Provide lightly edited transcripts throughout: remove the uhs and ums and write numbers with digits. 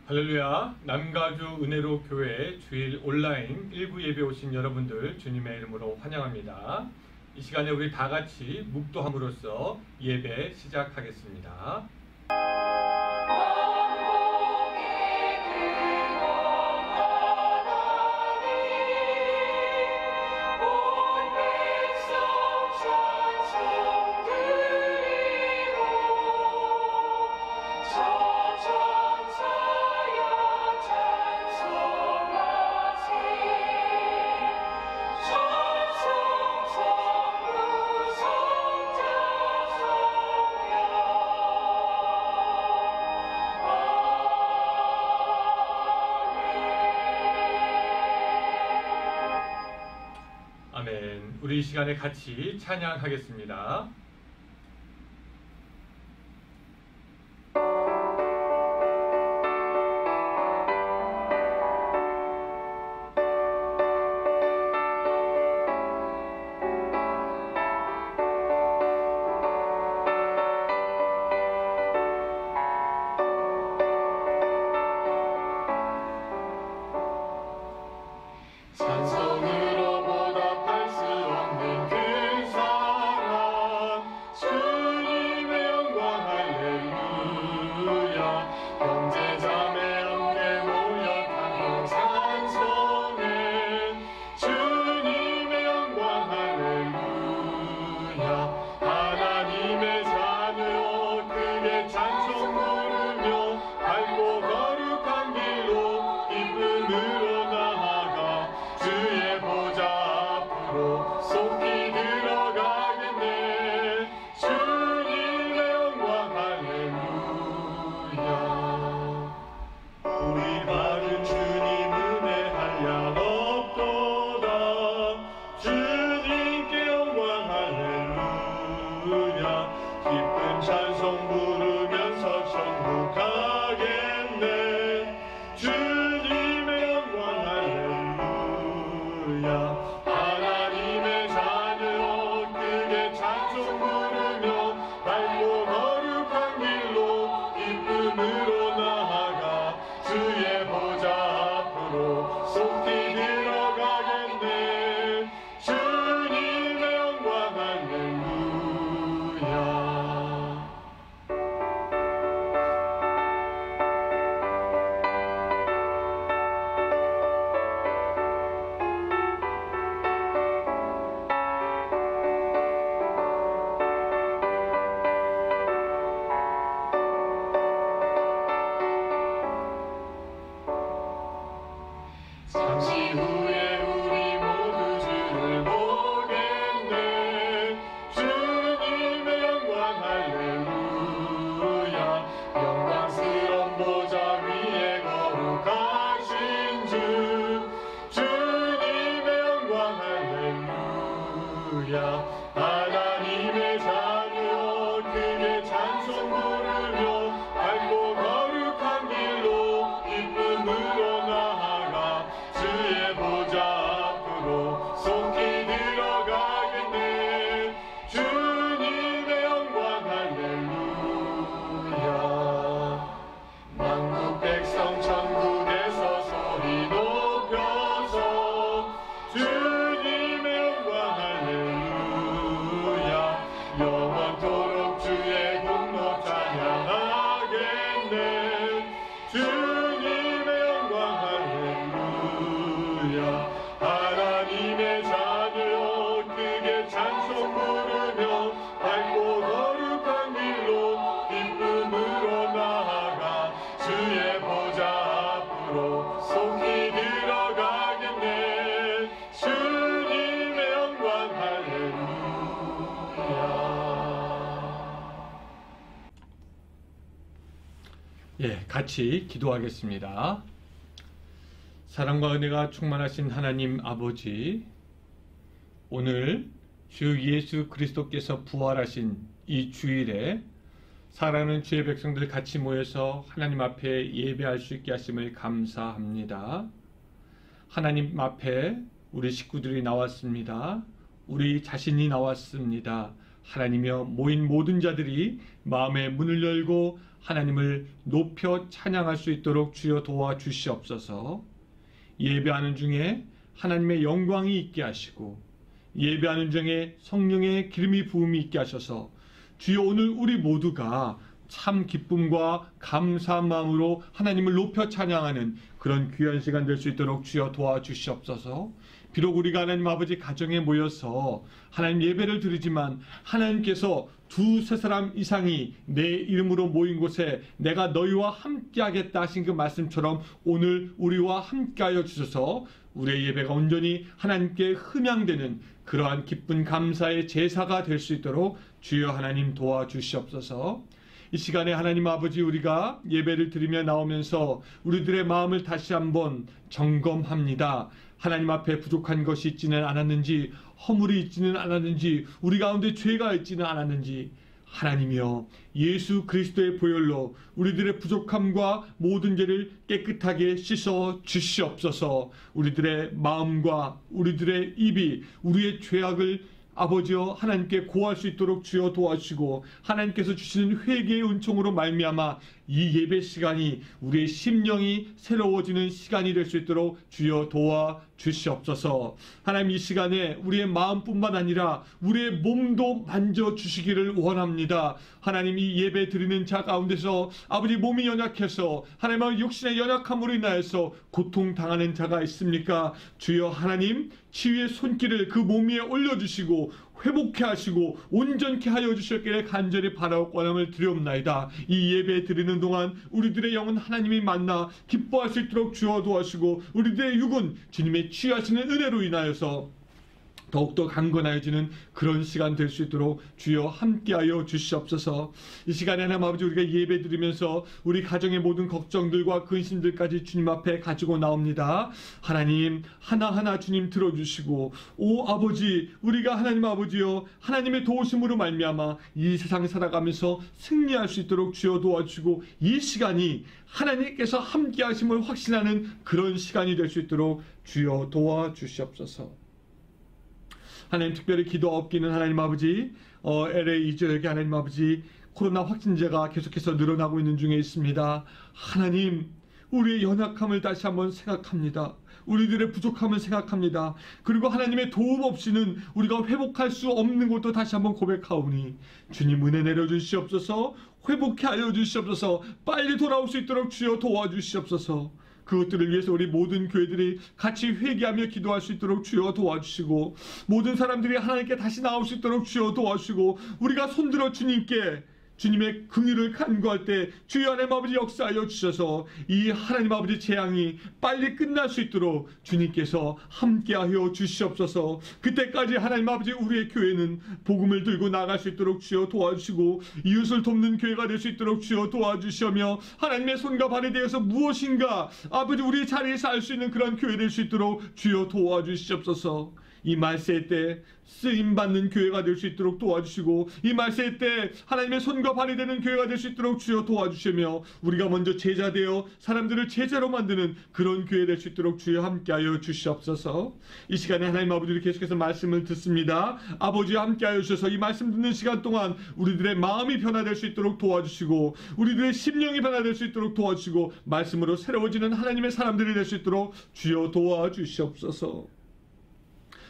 할렐루야. 남가주 은혜로 교회 주일 온라인 일부 예배 오신 여러분들 주님의 이름으로 환영합니다. 이 시간에 우리 다 같이 묵도함으로써 예배 시작하겠습니다. 아멘. 우리 이 시간에 같이 찬양하겠습니다. 기쁜 찬송 부르면서 천국 가겠네. 주님의 영광 할렐루야. 하나님의 자녀 크게 찬송 부르며 밝고 거룩한 길로 기쁨으로 나아가 주의 보좌 앞으로 속히 들어가겠네. 주님의 영광 할렐루야. 잠시 후에 우리 모두 주를 보겠네. 주님의 영광 할렐루야. 영광스러운 보좌 위에 거룩하신 주. 주님의 영광 할렐루야. 하나님의 자녀 크게 찬송 부르며 밝고 거룩한 길로 기쁨으로 나아가 주의 보좌 앞으로 속히 들어가겠네. 주님의 영광 할렐루야. 만국 백성 천국에서 소리 높여서 주님의 영광 할렐루야. 영원토록 주의 공로 찬양하겠네. 주님의 영광 할렐루야. 하나님의 자녀 크게 찬송 부르며 밝고 거룩한 길로 기쁨으로 나아가 주의 보좌 앞으로 속히 들어가겠네. 주님의 영광 할렐루야. 같이 기도하겠습니다. 사랑과 은혜가 충만하신 하나님 아버지, 오늘 주 예수 그리스도께서 부활하신 이 주일에 사랑하는 주의 백성들 같이 모여서 하나님 앞에 예배할 수 있게 하심을 감사합니다. 하나님 앞에 우리 식구들이 나왔습니다. 우리 자신이 나왔습니다. 하나님이여, 모인 모든 자들이 마음의 문을 열고 하나님을 높여 찬양할 수 있도록 주여 도와주시옵소서. 예배하는 중에 하나님의 영광이 있게 하시고 예배하는 중에 성령의 기름이 부음이 있게 하셔서 주여 오늘 우리 모두가 참 기쁨과 감사한 마음으로 하나님을 높여 찬양하는 그런 귀한 시간 될 수 있도록 주여 도와주시옵소서. 비록 우리가 하나님 아버지 가정에 모여서 하나님 예배를 드리지만 하나님께서 두세 사람 이상이 내 이름으로 모인 곳에 내가 너희와 함께하겠다 하신 그 말씀처럼 오늘 우리와 함께하여 주셔서 우리의 예배가 온전히 하나님께 흠양되는 그러한 기쁜 감사의 제사가 될 수 있도록 주여 하나님 도와주시옵소서. 이 시간에 하나님 아버지 우리가 예배를 드리며 나오면서 우리들의 마음을 다시 한번 점검합니다. 하나님 앞에 부족한 것이 있지는 않았는지, 허물이 있지는 않았는지, 우리 가운데 죄가 있지는 않았는지, 하나님이여 예수 그리스도의 보혈로 우리들의 부족함과 모든 죄를 깨끗하게 씻어 주시옵소서. 우리들의 마음과 우리들의 입이 우리의 죄악을 아버지여 하나님께 고할 수 있도록 주여 도와주시고 하나님께서 주시는 회개의 은총으로 말미암아 이 예배 시간이 우리의 심령이 새로워지는 시간이 될 수 있도록 주여 도와주시옵소서. 하나님 이 시간에 우리의 마음뿐만 아니라 우리의 몸도 만져주시기를 원합니다. 하나님 이 예배 드리는 자 가운데서 아버지 몸이 연약해서 하나님의 육신의 연약함으로 인하여서 고통당하는 자가 있습니까? 주여 하나님 치유의 손길을 그 몸 위에 올려주시고 회복케 하시고 온전케 하여 주셨기를 간절히 바라고 권함을 드리옵나이다. 이 예배 드리는 동안 우리들의 영은 하나님이 만나 기뻐할 수 있도록 주어 도와주시고 우리들의 육은 주님의 치유하시는 은혜로 인하여서 더욱더 강건해지는 그런 시간 될 수 있도록 주여 함께하여 주시옵소서. 이 시간에 하나님 아버지 우리가 예배 드리면서 우리 가정의 모든 걱정들과 근심들까지 주님 앞에 가지고 나옵니다. 하나님 하나하나 주님 들어주시고 오 아버지 우리가 하나님 아버지여 하나님의 도우심으로 말미암아 이 세상 살아가면서 승리할 수 있도록 주여 도와주시고 이 시간이 하나님께서 함께하심을 확신하는 그런 시간이 될 수 있도록 주여 도와주시옵소서. 하나님 특별히 기도하옵기는 하나님 아버지 LA 지역에 하나님 아버지 코로나 확진자가 계속해서 늘어나고 있는 중에 있습니다. 하나님 우리의 연약함을 다시 한번 생각합니다. 우리들의 부족함을 생각합니다. 그리고 하나님의 도움 없이는 우리가 회복할 수 없는 것도 다시 한번 고백하오니 주님 은혜 내려주시옵소서. 회복해 하여 주시옵소서. 빨리 돌아올 수 있도록 주여 도와주시옵소서. 그것들을 위해서 우리 모든 교회들이 같이 회개하며 기도할 수 있도록 주여 도와주시고 모든 사람들이 하나님께 다시 나올 수 있도록 주여 도와주시고 우리가 손들어 주님께 주님의 긍휼을 간구할 때 주여 하나님 아버지 역사하여 주셔서 이 하나님 아버지 재앙이 빨리 끝날 수 있도록 주님께서 함께하여 주시옵소서. 그때까지 하나님 아버지 우리의 교회는 복음을 들고 나갈 수 있도록 주여 도와주시고 이웃을 돕는 교회가 될 수 있도록 주여 도와주시며 하나님의 손과 발에 대해서 무엇인가 아버지 우리의 자리에서 알 수 있는 그런 교회 될 수 있도록 주여 도와주시옵소서. 이 말세 때 쓰임받는 교회가 될 수 있도록 도와주시고 이 말세 때 하나님의 손과 발이 되는 교회가 될 수 있도록 주여 도와주시며 우리가 먼저 제자되어 사람들을 제자로 만드는 그런 교회 될 수 있도록 주여 함께하여 주시옵소서. 이 시간에 하나님 아버지를 계속해서 말씀을 듣습니다. 아버지와 함께하여 주셔서 이 말씀 듣는 시간 동안 우리들의 마음이 변화될 수 있도록 도와주시고 우리들의 심령이 변화될 수 있도록 도와주시고 말씀으로 새로워지는 하나님의 사람들이 될 수 있도록 주여 도와주시옵소서.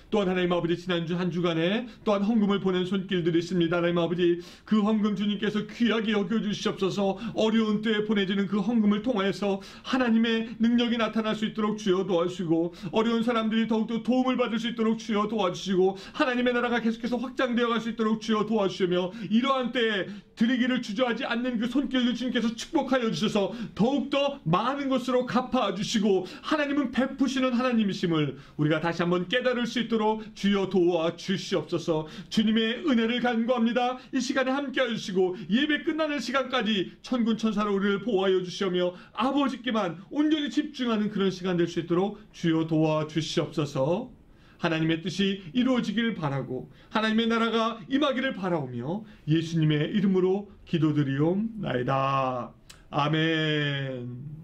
또한 하나님 아버지 지난주 한 주간에 또한 헌금을 보낸 손길들이 있습니다. 하나님 아버지 그 헌금 주님께서 귀하게 여겨주시옵소서. 어려운 때에 보내지는 그 헌금을 통하여서 하나님의 능력이 나타날 수 있도록 주여 도와주시고 어려운 사람들이 더욱더 도움을 받을 수 있도록 주여 도와주시고 하나님의 나라가 계속해서 확장되어 갈 수 있도록 주여 도와주시며 이러한 때에 드리기를 주저하지 않는 그 손길을 주님께서 축복하여 주셔서 더욱더 많은 것으로 갚아주시고 하나님은 베푸시는 하나님이심을 우리가 다시 한번 깨달을 수 있도록 주여 도와주시옵소서. 주님의 은혜를 간구합니다. 이 시간에 함께해 주시고 예배 끝나는 시간까지 천군 천사로 우리를 보호하여 주시며 아버지께만 온전히 집중하는 그런 시간 될 수 있도록 주여 도와주시옵소서. 하나님의 뜻이 이루어지기를 바라고 하나님의 나라가 임하기를 바라오며 예수님의 이름으로 기도드리옵나이다. 아멘.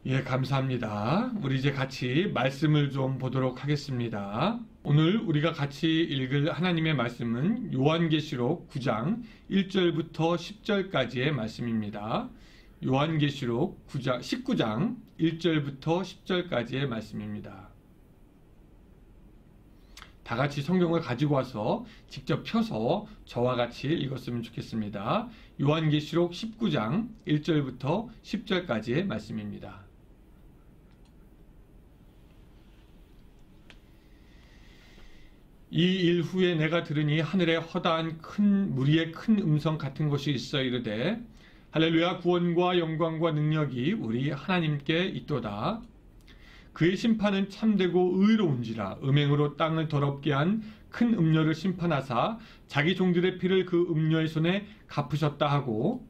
예, 감사합니다. 우리 이제 같이 말씀을 좀 보도록 하겠습니다. 오늘 우리가 같이 읽을 하나님의 말씀은 요한계시록 9장 1절부터 10절까지의 말씀입니다. 요한계시록 19장 1절부터 10절까지의 말씀입니다. 다 같이 성경을 가지고 와서 직접 펴서 저와 같이 읽었으면 좋겠습니다. 요한계시록 19장 1절부터 10절까지의 말씀입니다. 이 일 후에 내가 들으니 하늘에 허다한 큰 무리의 큰 음성 같은 것이 있어 이르되 할렐루야, 구원과 영광과 능력이 우리 하나님께 있도다. 그의 심판은 참되고 의로운지라. 음행으로 땅을 더럽게 한 큰 음녀를 심판하사 자기 종들의 피를 그 음녀의 손에 갚으셨다 하고,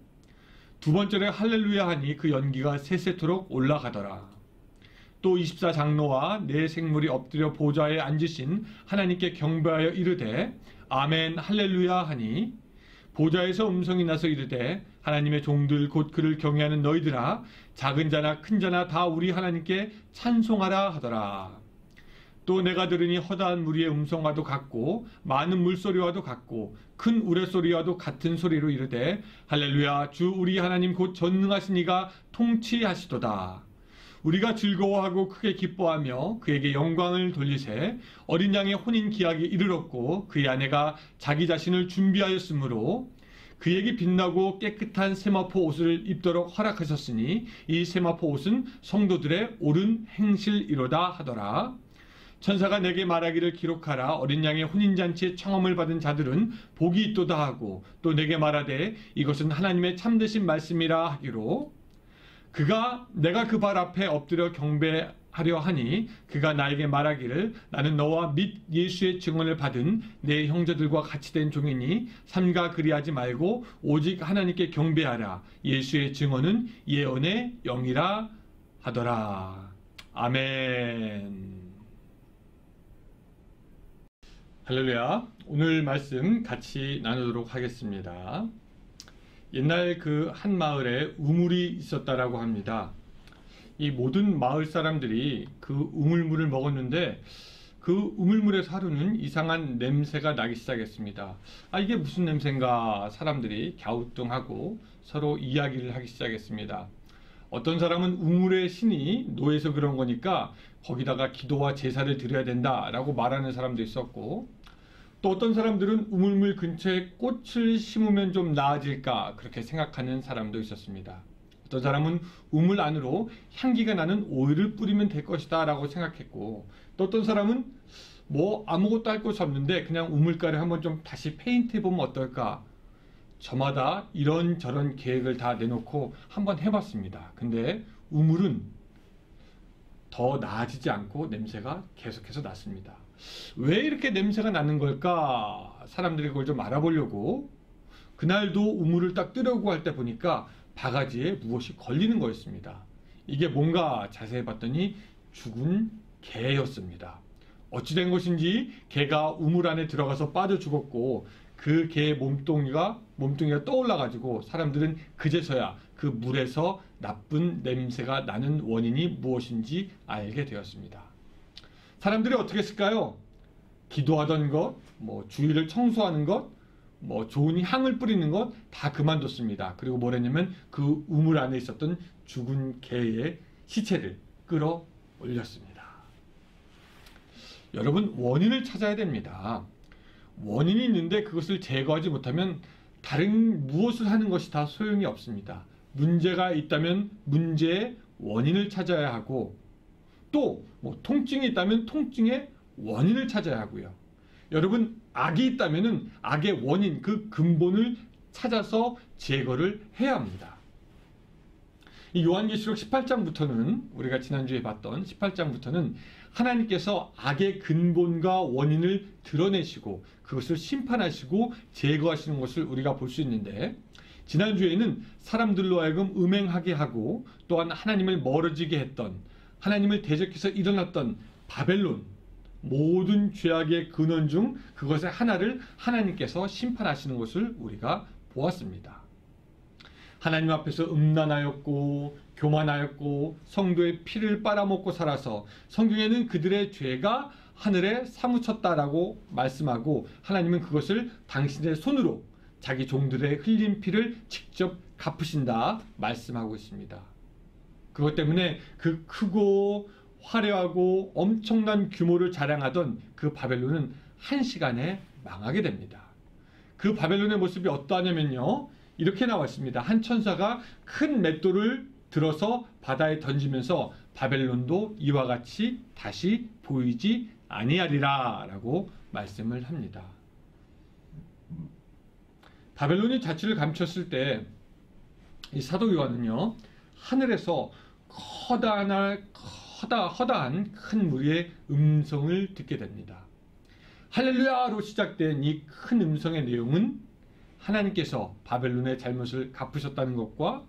두 번째로 할렐루야 하니 그 연기가 세세토록 올라가더라. 또 24장로와 네 생물이 엎드려 보좌에 앉으신 하나님께 경배하여 이르되 아멘 할렐루야 하니, 보좌에서 음성이 나서 이르되 하나님의 종들 곧 그를 경외하는 너희들아, 작은 자나 큰 자나 다 우리 하나님께 찬송하라 하더라. 또 내가 들으니 허다한 무리의 음성과도 같고 많은 물소리와도 같고 큰 우레소리와도 같은 소리로 이르되 할렐루야, 주 우리 하나님 곧 전능하신 이가 통치하시도다. 우리가 즐거워하고 크게 기뻐하며 그에게 영광을 돌리세. 어린 양의 혼인 기약이 이르렀고 그의 아내가 자기 자신을 준비하였으므로 그에게 빛나고 깨끗한 세마포 옷을 입도록 허락하셨으니 이 세마포 옷은 성도들의 옳은 행실이로다 하더라. 천사가 내게 말하기를 기록하라. 어린 양의 혼인잔치에 청함을 받은 자들은 복이 있도다 하고, 또 내게 말하되 이것은 하나님의 참되신 말씀이라 하기로, 내가 그 발 앞에 엎드려 경배하려 하니 그가 나에게 말하기를 나는 너와 및 예수의 증언을 받은 내 형제들과 같이 된 종이니 삼가 그리하지 말고 오직 하나님께 경배하라. 예수의 증언은 예언의 영이라 하더라. 아멘. 할렐루야. 오늘 말씀 같이 나누도록 하겠습니다. 옛날 그 한 마을에 우물이 있었다라고 합니다. 이 모든 마을 사람들이 그 우물물을 먹었는데 그 우물물에서 하루는 이상한 냄새가 나기 시작했습니다. 이게 무슨 냄새인가? 사람들이 갸우뚱하고 서로 이야기를 하기 시작했습니다. 어떤 사람은 우물의 신이 노해서 그런 거니까 거기다가 기도와 제사를 드려야 된다라고 말하는 사람도 있었고, 또 어떤 사람들은 우물물 근처에 꽃을 심으면 좀 나아질까 그렇게 생각하는 사람도 있었습니다. 어떤 사람은 우물 안으로 향기가 나는 오일을 뿌리면 될 것이다 라고 생각했고, 또 어떤 사람은 아무것도 할 것이 없는데 그냥 우물가를 한번 좀 다시 페인트해보면 어떨까, 저마다 이런저런 계획을 다 내놓고 한번 해봤습니다. 근데 우물은 더 나아지지 않고 냄새가 계속해서 났습니다. 왜 이렇게 냄새가 나는 걸까? 사람들이 그걸 좀 알아보려고 그날도 우물을 딱 뜨려고 할 때 보니까 바가지에 무엇이 걸리는 거였습니다. 이게 뭔가 자세히 봤더니 죽은 개였습니다. 어찌 된 것인지 개가 우물 안에 들어가서 빠져 죽었고, 그 개의 몸뚱이가 떠올라 가지고 사람들은 그제서야 그 물에서 나쁜 냄새가 나는 원인이 무엇인지 알게 되었습니다. 사람들이 어떻게 했을까요? 기도하던 것, 주위를 청소하는 것, 좋은 향을 뿌리는 것 다 그만뒀습니다. 그리고 뭘 했냐면 그 우물 안에 있었던 죽은 개의 시체를 끌어 올렸습니다. 여러분, 원인을 찾아야 됩니다. 원인이 있는데 그것을 제거하지 못하면 다른 무엇을 하는 것이 다 소용이 없습니다. 문제가 있다면 문제의 원인을 찾아야 하고, 또 통증이 있다면 통증의 원인을 찾아야 하고요. 여러분, 악이 있다면 악의 원인, 그 근본을 찾아서 제거를 해야 합니다. 이 요한계시록 18장부터는 우리가 지난주에 봤던 18장부터는 하나님께서 악의 근본과 원인을 드러내시고 그것을 심판하시고 제거하시는 것을 우리가 볼 수 있는데, 지난주에는 사람들로 하여금 음행하게 하고 또한 하나님을 멀어지게 했던, 하나님을 대적해서 일어났던 바벨론, 모든 죄악의 근원 중 그것의 하나를 하나님께서 심판하시는 것을 우리가 보았습니다. 하나님 앞에서 음란하였고 교만하였고 성도의 피를 빨아먹고 살아서 성경에는 그들의 죄가 하늘에 사무쳤다라고 말씀하고 하나님은 그것을 당신의 손으로 자기 종들의 흘린 피를 직접 갚으신다 말씀하고 있습니다. 그것 때문에 그 크고 화려하고 엄청난 규모를 자랑하던 그 바벨론은 한시간에 망하게 됩니다. 그 바벨론의 모습이 어떠하냐면요, 이렇게 나와 있습니다. 한 천사가 큰 맷돌을 들어서 바다에 던지면서 바벨론도 이와 같이 다시 보이지 아니하리라 라고 말씀을 합니다. 바벨론이 자취를 감췄을 때 이 사도 요한은요, 하늘에서 허다한 큰 무리의 음성을 듣게 됩니다. 할렐루야로 시작된 이 큰 음성의 내용은 하나님께서 바벨론의 잘못을 갚으셨다는 것과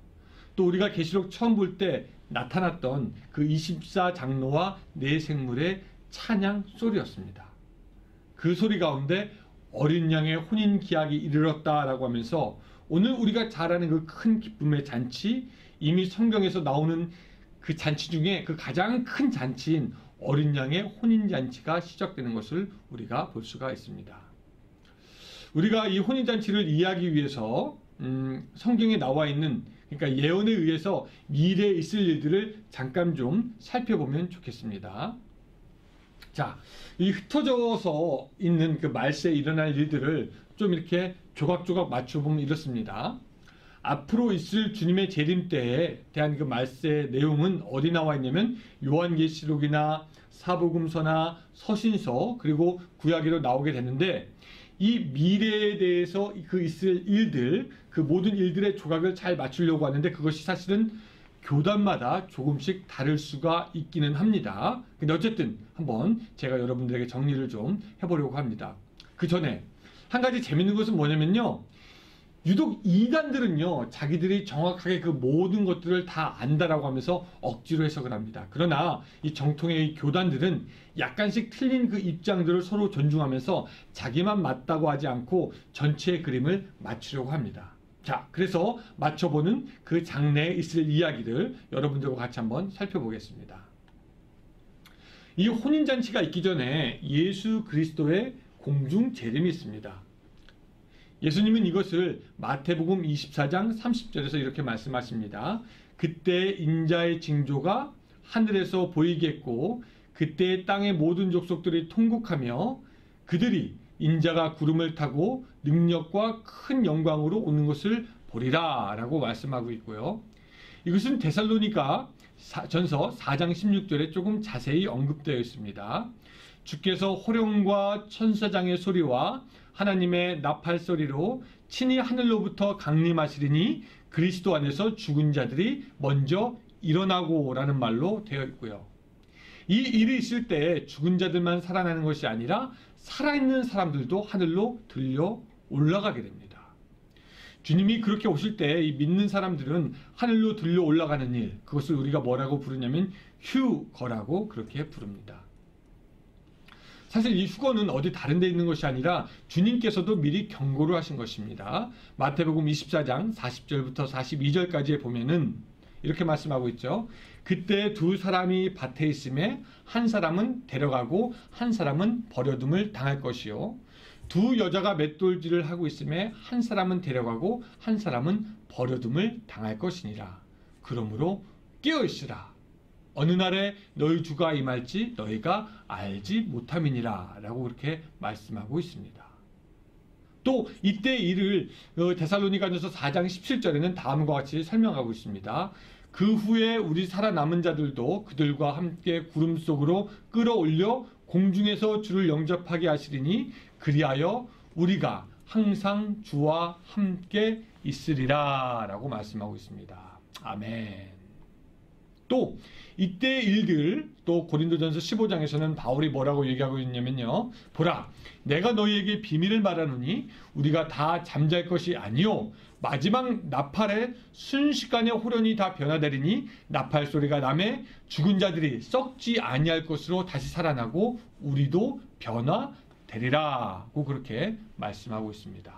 또 우리가 계시록 처음 볼 때 나타났던 그 24장로와 네 생물의 찬양 소리였습니다. 그 소리 가운데 어린 양의 혼인 기약이 이르렀다라고 하면서 오늘 우리가 잘 아는 그 큰 기쁨의 잔치, 이미 성경에서 나오는 그 잔치 중에 그 가장 큰 잔치인 어린 양의 혼인 잔치가 시작되는 것을 우리가 볼 수가 있습니다. 우리가 이 혼인 잔치를 이해하기 위해서 성경에 나와 있는, 그러니까 예언에 의해서 미래에 있을 일들을 잠깐 좀 살펴보면 좋겠습니다. 자, 이 흩어져서 있는 그 말세에 일어날 일들을 좀 이렇게 조각조각 맞춰보면 이렇습니다. 앞으로 있을 주님의 재림 때에 대한 그 말세의 내용은 어디 나와 있냐면 요한계시록이나 사복음서나 서신서 그리고 구약에도 나오게 되는데, 이 미래에 대해서 그 있을 일들, 그 모든 일들의 조각을 잘 맞추려고 하는데 그것이 사실은 교단마다 조금씩 다를 수가 있기는 합니다. 근데 어쨌든 한번 제가 여러분들에게 정리를 좀 해보려고 합니다. 그 전에 한 가지 재밌는 것은 뭐냐면요, 유독 이단들은요, 자기들이 정확하게 그 모든 것들을 다 안다라고 하면서 억지로 해석을 합니다. 그러나 이 정통의 이 교단들은 약간씩 틀린 그 입장들을 서로 존중하면서 자기만 맞다고 하지 않고 전체의 그림을 맞추려고 합니다. 자, 그래서 맞춰보는 그 장래에 있을 이야기들 여러분들과 같이 한번 살펴보겠습니다. 이 혼인잔치가 있기 전에 예수 그리스도의 공중 재림이 있습니다. 예수님은 이것을 마태복음 24장 30절에서 이렇게 말씀하십니다. 그때 인자의 징조가 하늘에서 보이겠고 그때 땅의 모든 족속들이 통곡하며 그들이 인자가 구름을 타고 능력과 큰 영광으로 오는 것을 보리라 라고 말씀하고 있고요. 이것은 데살로니가 전서 4장 16절에 조금 자세히 언급되어 있습니다. 주께서 호령과 천사장의 소리와 하나님의 나팔 소리로 친히 하늘로부터 강림하시리니 그리스도 안에서 죽은 자들이 먼저 일어나고 라는 말로 되어 있고요. 이 일이 있을 때 죽은 자들만 살아나는 것이 아니라 살아있는 사람들도 하늘로 들려 올라가게 됩니다. 주님이 그렇게 오실 때 이 믿는 사람들은 하늘로 들려 올라가는 일, 그것을 우리가 뭐라고 부르냐면 휴거라고 그렇게 부릅니다. 사실 이 휴거는 어디 다른 데 있는 것이 아니라 주님께서도 미리 경고를 하신 것입니다. 마태복음 24장 40절부터 42절까지에 보면은 이렇게 말씀하고 있죠. 그때 두 사람이 밭에 있음에 한 사람은 데려가고 한 사람은 버려둠을 당할 것이요. 두 여자가 맷돌질을 하고 있음에 한 사람은 데려가고 한 사람은 버려둠을 당할 것이니라. 그러므로 깨어있으라. 어느 날에 너희 주가 임할지 너희가 알지 못함이니라 라고 그렇게 말씀하고 있습니다. 또 이때 일을 데살로니가전서 4장 17절에는 다음과 같이 설명하고 있습니다. 그 후에 우리 살아남은 자들도 그들과 함께 구름 속으로 끌어올려 공중에서 주를 영접하게 하시리니 그리하여 우리가 항상 주와 함께 있으리라 라고 말씀하고 있습니다. 아멘. 또 이때 일들, 또 고린도전서 15장에서는 바울이 뭐라고 얘기하고 있냐면요, 보라 내가 너희에게 비밀을 말하노니 우리가 다 잠잘 것이 아니요 마지막 나팔에 순식간에 호련이 다 변화되리니 나팔 소리가 나매 죽은 자들이 썩지 아니할 것으로 다시 살아나고 우리도 변화되리라고 그렇게 말씀하고 있습니다.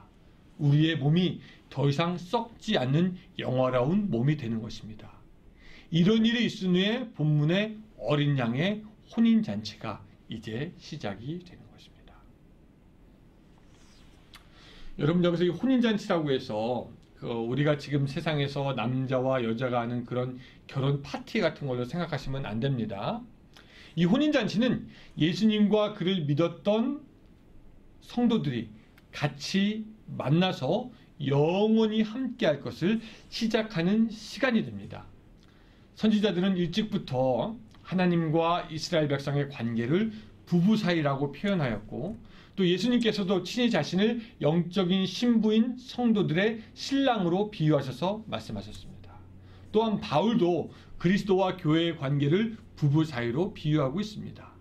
우리의 몸이 더 이상 썩지 않는 영화로운 몸이 되는 것입니다. 이런 일이 있은 후에 본문의 어린 양의 혼인잔치가 이제 시작이 되는 것입니다. 여러분, 여기서 이 혼인잔치라고 해서 우리가 지금 세상에서 남자와 여자가 하는 그런 결혼 파티 같은 걸로 생각하시면 안 됩니다. 이 혼인잔치는 예수님과 그를 믿었던 성도들이 같이 만나서 영원히 함께할 것을 시작하는 시간이 됩니다. 선지자들은 일찍부터 하나님과 이스라엘 백성의 관계를 부부 사이라고 표현하였고, 또 예수님께서도 친히 자신을 영적인 신부인 성도들의 신랑으로 비유하셔서 말씀하셨습니다. 또한 바울도 그리스도와 교회의 관계를 부부 사이로 비유하고 있습니다.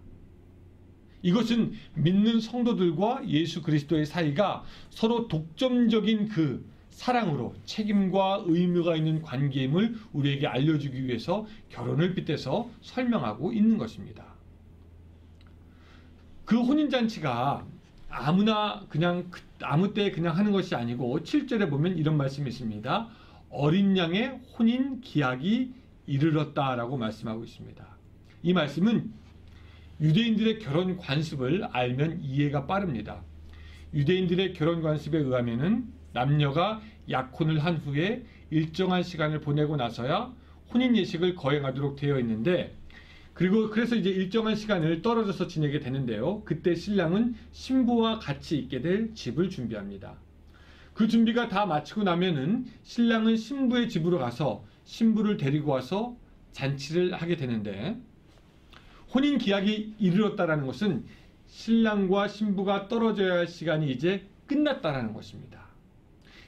이것은 믿는 성도들과 예수 그리스도의 사이가 서로 독점적인 그 사랑으로 책임과 의무가 있는 관계임을 우리에게 알려주기 위해서 결혼을 빗대서 설명하고 있는 것입니다. 그 혼인잔치가 아무나 그냥 아무 때 그냥 하는 것이 아니고 7절에 보면 이런 말씀이 있습니다. 어린 양의 혼인 기약이 이르렀다라고 말씀하고 있습니다. 이 말씀은 유대인들의 결혼 관습을 알면 이해가 빠릅니다. 유대인들의 결혼 관습에 의하면은 남녀가 약혼을 한 후에 일정한 시간을 보내고 나서야 혼인 예식을 거행하도록 되어 있는데, 그래서 이제 일정한 시간을 떨어져서 지내게 되는데요. 그때 신랑은 신부와 같이 있게 될 집을 준비합니다. 그 준비가 다 마치고 나면은 신랑은 신부의 집으로 가서 신부를 데리고 와서 잔치를 하게 되는데, 혼인 기약이 이르렀다라는 것은 신랑과 신부가 떨어져야 할 시간이 이제 끝났다라는 것입니다.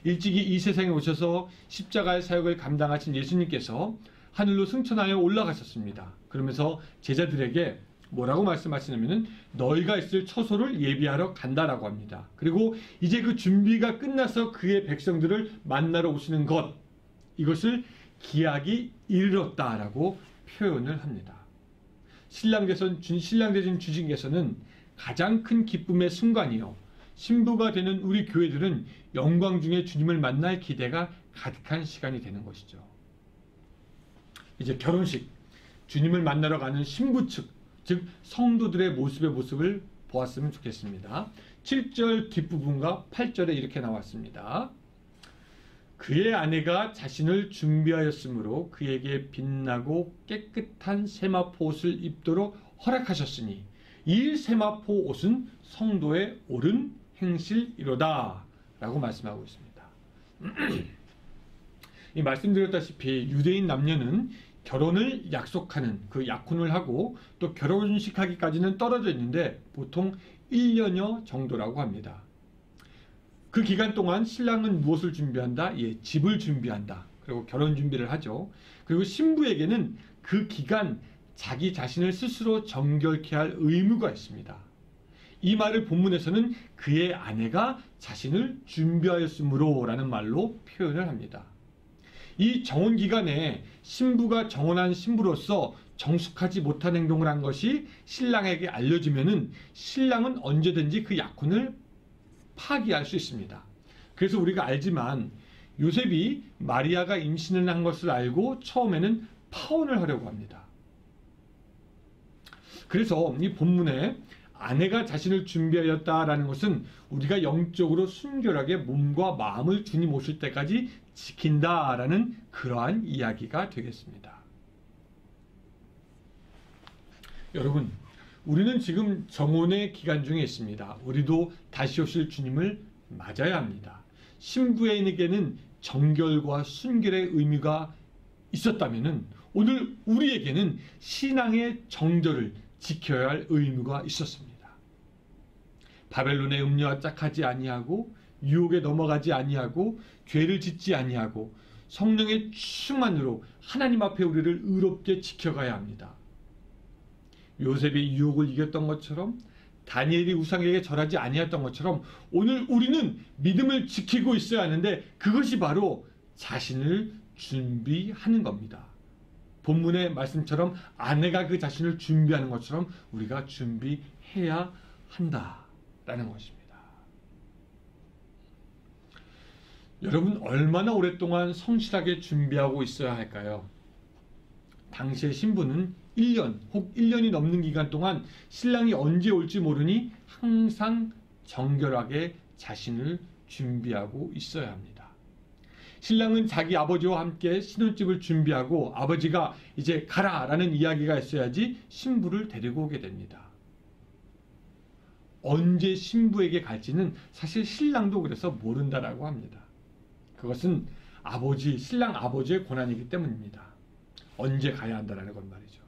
일찍이 이 세상에 오셔서 십자가의 사역을 감당하신 예수님께서 하늘로 승천하여 올라가셨습니다. 그러면서 제자들에게 뭐라고 말씀하시냐면은 너희가 있을 처소를 예비하러 간다라고 합니다. 그리고 이제 그 준비가 끝나서 그의 백성들을 만나러 오시는 것, 이것을 기약이 이르렀다라고 표현을 합니다. 신랑 되신 주님께서는 가장 큰 기쁨의 순간이요, 신부가 되는 우리 교회들은 영광 중에 주님을 만날 기대가 가득한 시간이 되는 것이죠. 이제 결혼식, 주님을 만나러 가는 신부 측, 즉 성도들의 모습을 보았으면 좋겠습니다. 7절 뒷부분과 8절에 이렇게 나왔습니다. 그의 아내가 자신을 준비하였으므로 그에게 빛나고 깨끗한 세마포 옷을 입도록 허락하셨으니 이 세마포 옷은 성도의 옳은 행실이로다 라고 말씀하고 있습니다. 이 말씀드렸다시피 유대인 남녀는 결혼을 약속하는 그 약혼을 하고 또 결혼식 하기까지는 떨어져 있는데 보통 1년여 정도라고 합니다. 그 기간 동안 신랑은 무엇을 준비한다? 집을 준비한다. 그리고 결혼 준비를 하죠. 그리고 신부에게는 그 기간 자기 자신을 스스로 정결케 할 의무가 있습니다. 이 말을 본문에서는 그의 아내가 자신을 준비하였으므로 라는 말로 표현을 합니다. 이 정혼 기간에 신부가 정혼한 신부로서 정숙하지 못한 행동을 한 것이 신랑에게 알려지면은 신랑은 언제든지 그 약혼을 파기할 수 있습니다. 그래서 우리가 알지만 요셉이 마리아가 임신을 한 것을 알고 처음에는 파혼을 하려고 합니다. 그래서 이 본문에 아내가 자신을 준비하였다라는 것은 우리가 영적으로 순결하게 몸과 마음을 주님 오실 때까지 지킨다라는 그러한 이야기가 되겠습니다. 여러분, 우리는 지금 정혼의 기간 중에 있습니다. 우리도 다시 오실 주님을 맞아야 합니다. 신부에게는 정결과 순결의 의미가 있었다면 오늘 우리에게는 신앙의 정절을 지켜야 할 의무가 있었습니다. 바벨론의 음료와 짝하지 아니하고 유혹에 넘어가지 아니하고 죄를 짓지 아니하고 성령의 충만으로 하나님 앞에 우리를 의롭게 지켜가야 합니다. 요셉이 유혹을 이겼던 것처럼 다니엘이 우상에게 절하지 아니했던 것처럼 오늘 우리는 믿음을 지키고 있어야 하는데 그것이 바로 자신을 준비하는 겁니다. 본문의 말씀처럼 아내가 그 자신을 준비하는 것처럼 우리가 준비해야 한다라는 것입니다. 여러분, 얼마나 오랫동안 성실하게 준비하고 있어야 할까요? 당시의 신부는 1년 혹 1년이 넘는 기간 동안 신랑이 언제 올지 모르니 항상 정결하게 자신을 준비하고 있어야 합니다. 신랑은 자기 아버지와 함께 신혼집을 준비하고 아버지가 이제 가라라는 이야기가 있어야지 신부를 데리고 오게 됩니다. 언제 신부에게 갈지는 사실 신랑도 그래서 모른다라고 합니다. 그것은 신랑 아버지의 권한이기 때문입니다. 언제 가야 한다라는 건 말이죠.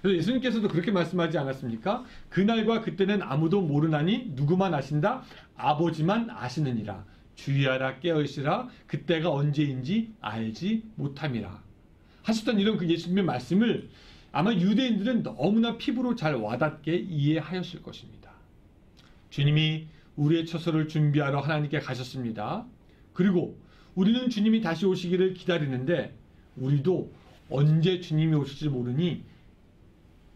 그래서 예수님께서도 그렇게 말씀하지 않았습니까? 그날과 그때는 아무도 모르나니 누구만 아신다? 아버지만 아시느니라. 주의하라 깨어있으라. 그때가 언제인지 알지 못함이라. 하셨던 이런 그 예수님의 말씀을 아마 유대인들은 너무나 피부로 잘 와닿게 이해하였을 것입니다. 주님이 우리의 처소를 준비하러 하나님께 가셨습니다. 그리고 우리는 주님이 다시 오시기를 기다리는데 우리도 언제 주님이 오실지 모르니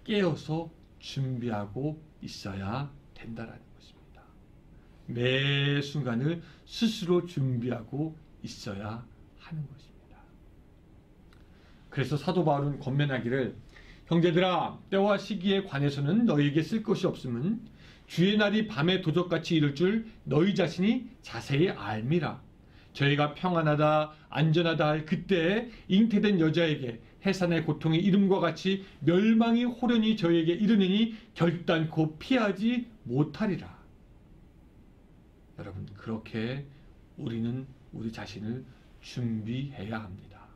깨어서 준비하고 있어야 된다라는 것입니다. 매 순간을 스스로 준비하고 있어야 하는 것입니다. 그래서 사도 바울은 권면하기를 형제들아 때와 시기에 관해서는 너희에게 쓸 것이 없음은 주의 날이 밤에 도적같이 이를 줄 너희 자신이 자세히 알미라. 저희가 평안하다 안전하다 할 그때에 잉태된 여자에게 해산의 고통이 이름과 같이 멸망이 호련히 저희에게 이르느니 결단코 피하지 못하리라. 여러분 그렇게 우리는 우리 자신을 준비해야 합니다.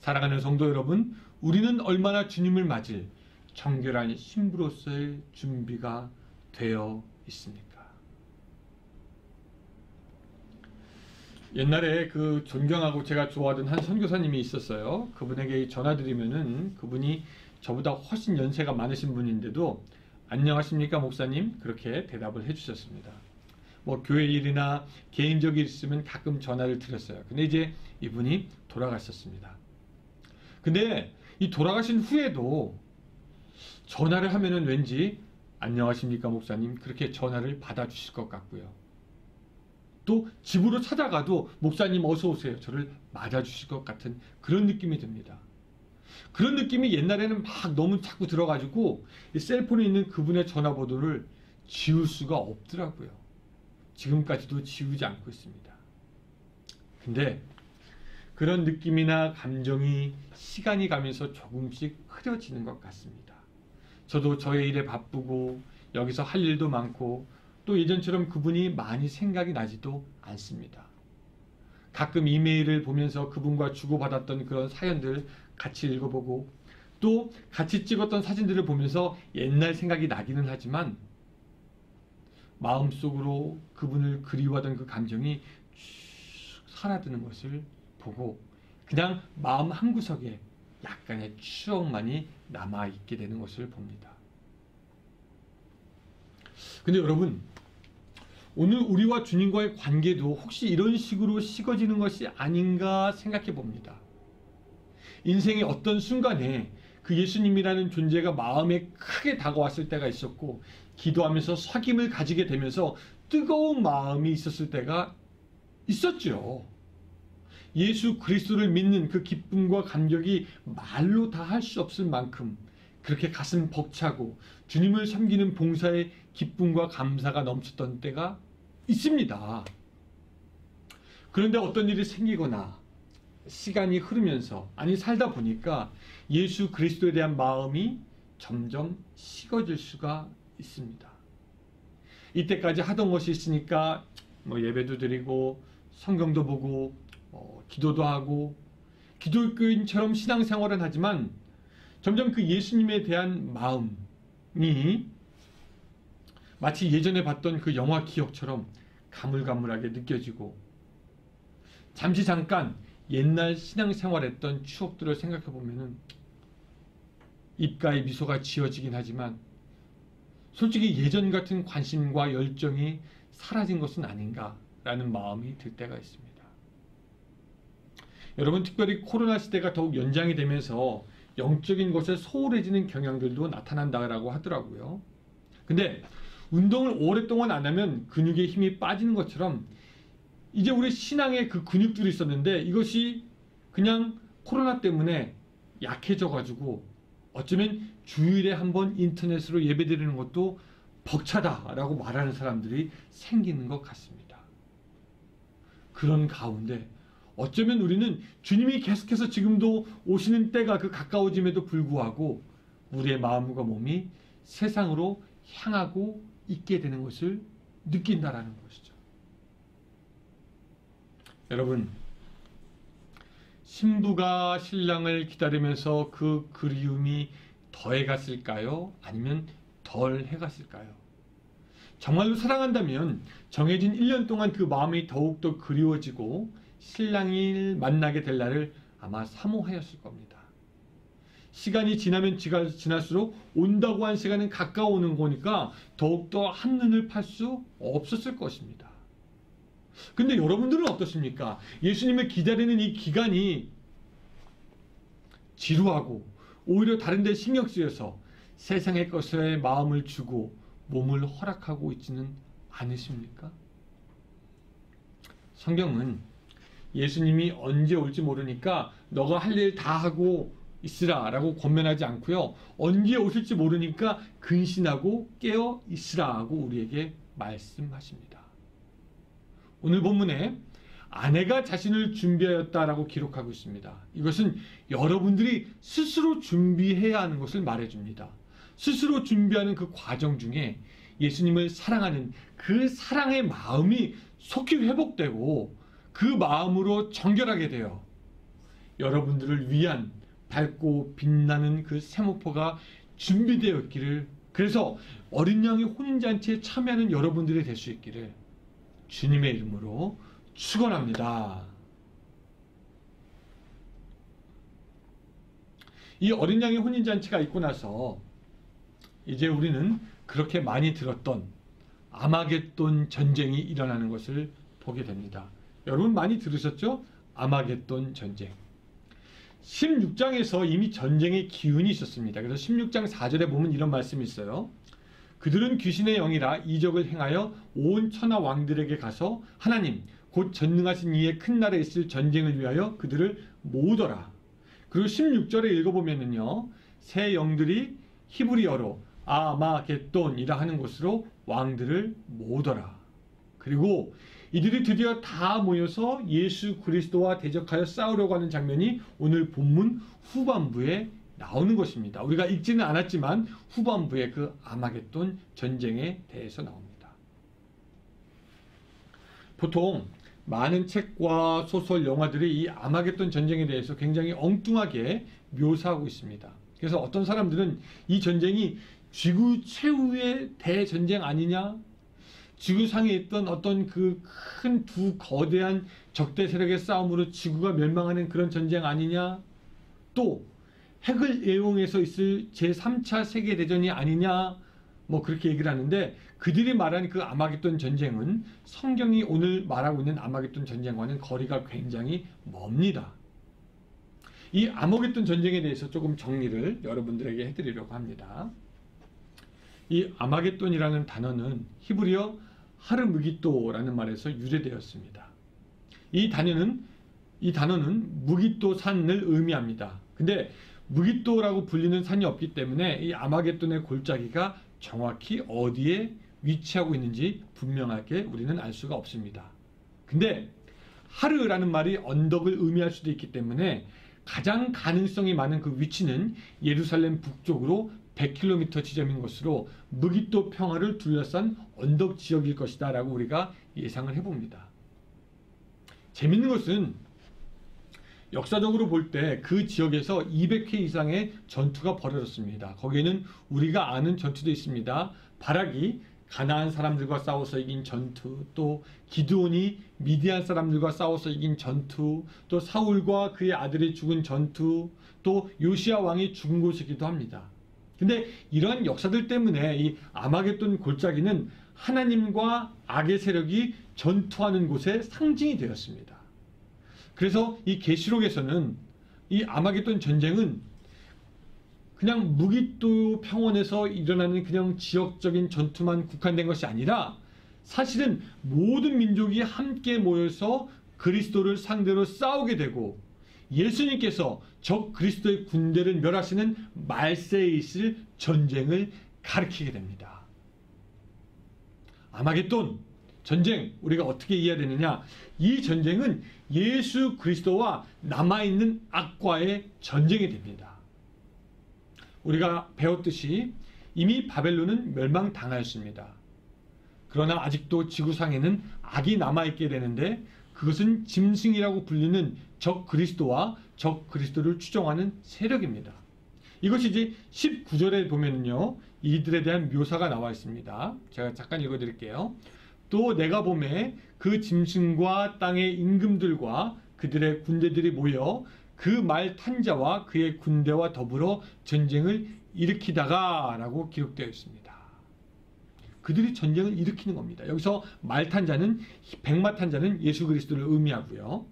사랑하는 성도 여러분, 우리는 얼마나 주님을 맞을 정결한 신부로서의 준비가 되어 있습니까? 옛날에 그 존경하고 제가 좋아하던 한 선교사님이 있었어요. 그분에게 전화드리면은 그분이 저보다 훨씬 연세가 많으신 분인데도 안녕하십니까 목사님 그렇게 대답을 해주셨습니다. 뭐 교회 일이나 개인적 일 있으면 가끔 전화를 드렸어요. 근데 이제 이분이 돌아가셨습니다. 근데 이 돌아가신 후에도 전화를 하면은 왠지 안녕하십니까 목사님 그렇게 전화를 받아주실 것 같고요. 또 집으로 찾아가도 목사님 어서 오세요. 저를 맞아주실 것 같은 그런 느낌이 듭니다. 그런 느낌이 옛날에는 막 너무 자꾸 들어가지고 이 셀폰에 있는 그분의 전화번호를 지울 수가 없더라고요. 지금까지도 지우지 않고 있습니다. 근데 그런 느낌이나 감정이 시간이 가면서 조금씩 흐려지는 것 같습니다. 저도 저의 일에 바쁘고 여기서 할 일도 많고 또 예전처럼 그분이 많이 생각이 나지도 않습니다. 가끔 이메일을 보면서 그분과 주고받았던 그런 사연들 같이 읽어보고 또 같이 찍었던 사진들을 보면서 옛날 생각이 나기는 하지만 마음속으로 그분을 그리워하던 그 감정이 쭉 사라지는 것을 보고 그냥 마음 한구석에 약간의 추억만이 남아있게 되는 것을 봅니다. 근데 여러분 오늘 우리와 주님과의 관계도 혹시 이런 식으로 식어지는 것이 아닌가 생각해 봅니다. 인생의 어떤 순간에 그 예수님이라는 존재가 마음에 크게 다가왔을 때가 있었고 기도하면서 사귐을 가지게 되면서 뜨거운 마음이 있었을 때가 있었죠. 예수 그리스도를 믿는 그 기쁨과 감격이 말로 다 할 수 없을 만큼 그렇게 가슴 벅차고 주님을 섬기는 봉사의 기쁨과 감사가 넘쳤던 때가 있습니다. 그런데 어떤 일이 생기거나 시간이 흐르면서 살다 보니까 예수 그리스도에 대한 마음이 점점 식어질 수가 있습니다. 이때까지 하던 것이 있으니까 예배도 드리고 성경도 보고 기도도 하고 기독교인처럼 신앙생활은 하지만 점점 그 예수님에 대한 마음이 마치 예전에 봤던 그 영화 기억처럼 가물가물하게 느껴지고 잠깐 옛날 신앙생활했던 추억들을 생각해 보면은 입가에 미소가 지어지긴 하지만 솔직히 예전 같은 관심과 열정이 사라진 것은 아닌가라는 마음이 들 때가 있습니다. 여러분 특별히 코로나 시대가 더욱 연장이 되면서 영적인 것에 소홀해지는 경향들도 나타난다고 하더라고요. 근데 운동을 오랫동안 안 하면 근육의 힘이 빠지는 것처럼 이제 우리 신앙에 그 근육들이 있었는데 이것이 그냥 코로나 때문에 약해져 가지고 어쩌면 주일에 한번 인터넷으로 예배드리는 것도 벅차다라고 말하는 사람들이 생기는 것 같습니다. 그런 가운데 어쩌면 우리는 주님이 계속해서 지금도 오시는 때가 가까워짐에도 불구하고 우리의 마음과 몸이 세상으로 향하고 있게 되는 것을 느낀다라는 것이죠. 여러분, 신부가 신랑을 기다리면서 그 그리움이 더해갔을까요? 아니면 덜 해갔을까요? 정말로 사랑한다면 정해진 1년 동안 그 마음이 더욱더 그리워지고 신랑을 만나게 될 날을 아마 사모하였을 겁니다. 시간이 지나면 지날수록 온다고 한 시간은 가까워오는 거니까 더욱더 한눈을 팔 수 없었을 것입니다. 근데 여러분들은 어떠십니까? 예수님을 기다리는 이 기간이 지루하고 오히려 다른 데 신경 쓰여서 세상의 것에 마음을 주고 몸을 허락하고 있지는 않으십니까? 성경은 예수님이 언제 올지 모르니까 너가 할 일 다 하고 있으라 라고 권면하지 않고요. 언제 오실지 모르니까 근신하고 깨어 있으라 하고 우리에게 말씀하십니다. 오늘 본문에 아내가 자신을 준비하였다라고 기록하고 있습니다. 이것은 여러분들이 스스로 준비해야 하는 것을 말해줍니다. 스스로 준비하는 그 과정 중에 예수님을 사랑하는 그 사랑의 마음이 속히 회복되고 그 마음으로 정결하게 되어 여러분들을 위한 밝고 빛나는 그 세모포가 준비되어 있기를, 그래서 어린 양의 혼인잔치에 참여하는 여러분들이 될 수 있기를 주님의 이름으로 축원합니다. 이 어린 양의 혼인잔치가 있고 나서 이제 우리는 그렇게 많이 들었던 아마겟돈 전쟁이 일어나는 것을 보게 됩니다. 여러분 많이 들으셨죠? 아마겟돈 전쟁. 16장에서 이미 전쟁의 기운이 있었습니다. 그래서 16장 4절에 보면 이런 말씀이 있어요. 그들은 귀신의 영이라 이적을 행하여 온 천하 왕들에게 가서 하나님 곧 전능하신 이의 큰 날에 있을 전쟁을 위하여 그들을 모으더라. 그리고 16절에 읽어보면은요, 새 영들이 히브리어로 아마겟돈이라 하는 곳으로 왕들을 모으더라. 그리고 이들이 드디어 다 모여서 예수 그리스도와 대적하여 싸우려고 하는 장면이 오늘 본문 후반부에 나오는 것입니다. 우리가 읽지는 않았지만 후반부에 그 아마겟돈 전쟁에 대해서 나옵니다. 보통 많은 책과 소설, 영화들이 이 아마겟돈 전쟁에 대해서 굉장히 엉뚱하게 묘사하고 있습니다. 그래서 어떤 사람들은 이 전쟁이 지구 최후의 대전쟁 아니냐? 지구상에 있던 어떤 그 큰 두 거대한 적대 세력의 싸움으로 지구가 멸망하는 그런 전쟁 아니냐? 또 핵을 애용해서 있을 제3차 세계대전이 아니냐? 뭐 그렇게 얘기를 하는데, 그들이 말하는 그 아마겟돈 전쟁은 성경이 오늘 말하고 있는 아마겟돈 전쟁과는 거리가 굉장히 멉니다. 이 아마겟돈 전쟁에 대해서 조금 정리를 여러분들에게 해드리려고 합니다. 이 아마겟돈이라는 단어는 히브리어 하르무기또라는 말에서 유래되었습니다. 이 단어는 무기또 산을 의미합니다. 근데 무기또라고 불리는 산이 없기 때문에 이 아마겟돈의 골짜기가 정확히 어디에 위치하고 있는지 분명하게 우리는 알 수가 없습니다. 근데 하르라는 말이 언덕을 의미할 수도 있기 때문에 가장 가능성이 많은 그 위치는 예루살렘 북쪽으로 100km 지점인 것으로 무기또 평화를 둘러싼 언덕 지역일 것이다 라고 우리가 예상을 해봅니다. 재밌는 것은 역사적으로 볼 때 그 지역에서 200회 이상의 전투가 벌어졌습니다. 거기에는 우리가 아는 전투도 있습니다. 바락이 가나안 사람들과 싸워서 이긴 전투, 또 기드온이 미디안 사람들과 싸워서 이긴 전투, 또 사울과 그의 아들이 죽은 전투, 또 요시야 왕이 죽은 곳이기도 합니다. 근데 이러한 역사들 때문에 이 아마겟돈 골짜기는 하나님과 악의 세력이 전투하는 곳의 상징이 되었습니다. 그래서 이 계시록에서는 이 아마겟돈 전쟁은 그냥 무기또 평원에서 일어나는 그냥 지역적인 전투만 국한된 것이 아니라 사실은 모든 민족이 함께 모여서 그리스도를 상대로 싸우게 되고 예수님께서 적 그리스도의 군대를 멸하시는 말세에 있을 전쟁을 가리키게 됩니다. 아마겟돈 전쟁, 우리가 어떻게 이해해야 되느냐? 이 전쟁은 예수 그리스도와 남아있는 악과의 전쟁이 됩니다. 우리가 배웠듯이 이미 바벨론은 멸망당하였습니다. 그러나 아직도 지구상에는 악이 남아있게 되는데, 그것은 짐승이라고 불리는 적 그리스도와 적 그리스도를 추종하는 세력입니다. 이것이 이제 19절에 보면요, 이들에 대한 묘사가 나와 있습니다. 제가 잠깐 읽어드릴게요. 또 내가 보매 그 짐승과 땅의 임금들과 그들의 군대들이 모여 그 말 탄 자와 그의 군대와 더불어 전쟁을 일으키다가 라고 기록되어 있습니다. 그들이 전쟁을 일으키는 겁니다. 여기서 말 탄 자는, 백마 탄 자는 예수 그리스도를 의미하고요.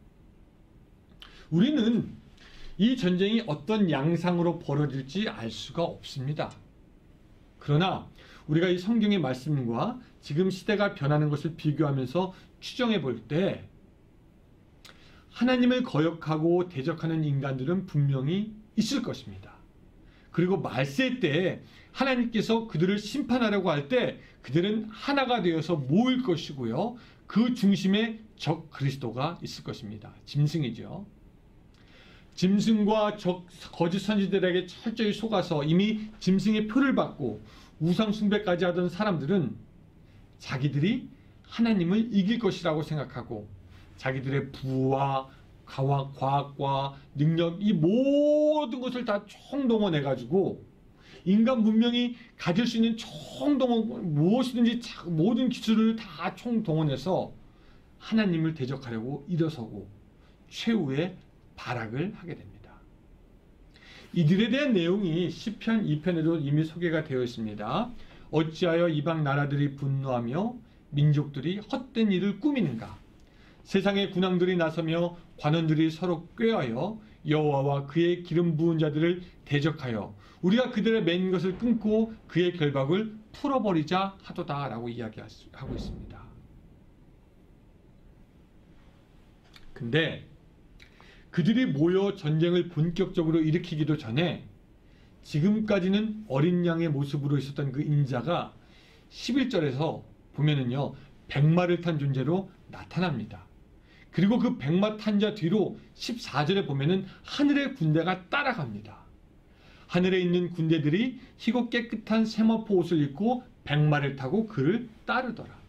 우리는 이 전쟁이 어떤 양상으로 벌어질지 알 수가 없습니다. 그러나 우리가 이 성경의 말씀과 지금 시대가 변하는 것을 비교하면서 추정해 볼 때, 하나님을 거역하고 대적하는 인간들은 분명히 있을 것입니다. 그리고 말세 때 하나님께서 그들을 심판하려고 할 때 그들은 하나가 되어서 모일 것이고요, 그 중심에 적 그리스도가 있을 것입니다. 짐승이죠. 짐승과 적 거짓 선지들에게 철저히 속아서 이미 짐승의 표를 받고 우상 숭배까지 하던 사람들은 자기들이 하나님을 이길 것이라고 생각하고, 자기들의 부와 과학과 능력, 이 모든 것을 다 총동원해 가지고 인간 문명이 가질 수 있는 총동원, 무엇이든지 모든 기술을 다 총동원해서 하나님을 대적하려고 일어서고 최후의 발악을 하게 됩니다. 이들에 대한 내용이 시편 2편에도 이미 소개가 되어 있습니다. 어찌하여 이방 나라들이 분노하며 민족들이 헛된 일을 꾸미는가? 세상의 군왕들이 나서며 관원들이 서로 꾀하여 여호와와 그의 기름 부은 자들을 대적하여 우리가 그들의 맨 것을 끊고 그의 결박을 풀어버리자 하도다 라고 이야기하고 있습니다. 근데 그들이 모여 전쟁을 본격적으로 일으키기도 전에 지금까지는 어린 양의 모습으로 있었던 그 인자가 11절에서 보면은요, 백마를 탄 존재로 나타납니다. 그리고 그 백마 탄 자 뒤로 14절에 보면은 하늘의 군대가 따라갑니다. 하늘에 있는 군대들이 희고 깨끗한 세마포 옷을 입고 백마를 타고 그를 따르더라.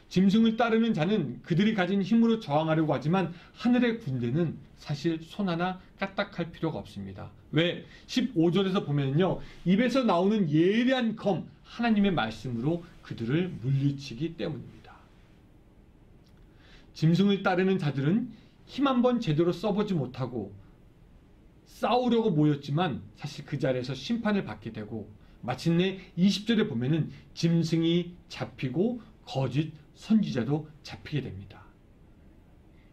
짐승을 따르는 자는 그들이 가진 힘으로 저항하려고 하지만 하늘의 군대는 사실 손 하나 까딱할 필요가 없습니다. 왜? 15절에서 보면요, 입에서 나오는 예리한 검, 하나님의 말씀으로 그들을 물리치기 때문입니다. 짐승을 따르는 자들은 힘 한번 제대로 써보지 못하고 싸우려고 모였지만 사실 그 자리에서 심판을 받게 되고, 마침내 20절에 보면은 짐승이 잡히고 거짓 선지자도 잡히게 됩니다.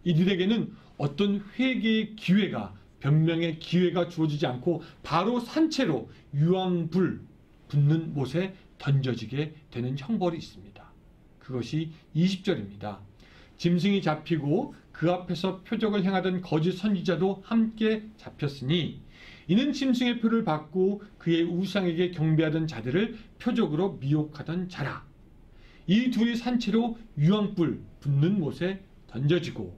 이들에게는 어떤 회개의 기회가, 변명의 기회가 주어지지 않고 바로 산채로 유황불 붙는 못에 던져지게 되는 형벌이 있습니다. 그것이 20절입니다. 짐승이 잡히고 그 앞에서 표적을 행하던 거짓 선지자도 함께 잡혔으니 이는 짐승의 표를 받고 그의 우상에게 경배하던 자들을 표적으로 미혹하던 자라. 이 둘이 산채로 유황불 붙는 못에 던져지고,